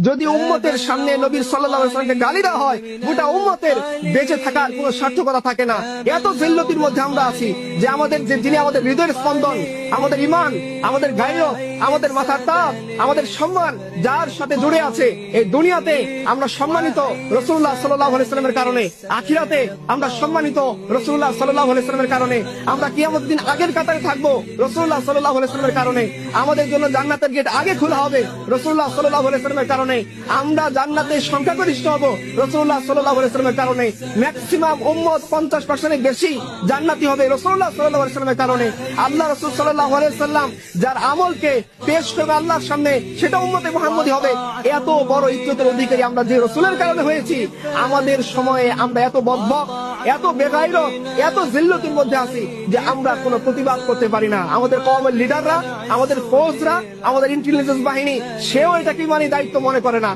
যদি উম্মতের সামনে নবী সাল্লাল্লাহু আলাইহি ওয়াসাল্লামকে গালি দেওয়া হয়, গোটা উম্মতের বেঁচে থাকার কোনো সার্থকতা থাকে না। এত জিল্লতির মধ্যে আমরা আছি যে আমাদের যিনি আমাদের হৃদয়ের স্পন্দন, আমাদের ঈমান, আমাদের গায়রত, আমাদের মাথার তাপ, আমাদের সম্মান যার সাথে জুড়ে আছে এই দুনিয়াতে আমরা সম্মানিত রাসূলুল্লাহ সাল্লাল্লাহু আলাইহি ওয়াসাল্লামের কারণে, আখিরাতে আমরা সম্মানিত রাসূলুল্লাহ সাল্লাল্লাহু আলাইহি ওয়াসাল্লামের কারণে, আমরা কিয়ামতের দিন আগের কাতারে থাকবো রাসূলুল্লাহ সাল্লাল্লাহু আলাইহি ওয়াসাল্লামের কারণে, আমাদের জন্য জান্নাতের গেট আগে খোলা হবে রাসূলুল্লাহ সাল্লাল্লাহু আলাইহি ওয়াসাল্লামের কারণে, আমরা জান্নাতের সংখ্যাগরিষ্ঠ হব রাসূলুল্লাহ সাল্লাল্লাহু আলাইহি ওয়াসাল্লামের কারণে, ম্যাক্সিমাম উম্মত 50% বেশি জান্নাতি হবে রাসূলুল্লাহ সাল্লাল্লাহু আলাইহি ওয়াসাল্লামের কারণে। আল্লাহ রাসূল সাল্লাল্লাহু আলাইহি ওয়াসাল্লাম যার আমলকে পেশ করবে আল্লাহর সামনে সেটা উম্মতে মুহাম্মদী হবে। এত বড় ইজ্জতের অধিকারী আমরা যে রাসূলের কারণে হয়েছি, আমাদের সময়ে আমরা এত বদভক, এত বেগাইরত, এত জিল্লতির মধ্যে আছি যে আমরা কোনো প্রতিবাদ করতে পারি না। আমাদের কওমের লিডাররা, আমাদের ফৌজরা, আমাদের ইন্টেলিজেন্স বাহিনী, সেও এটাকে মানে দায়িত্ব মনে করে না।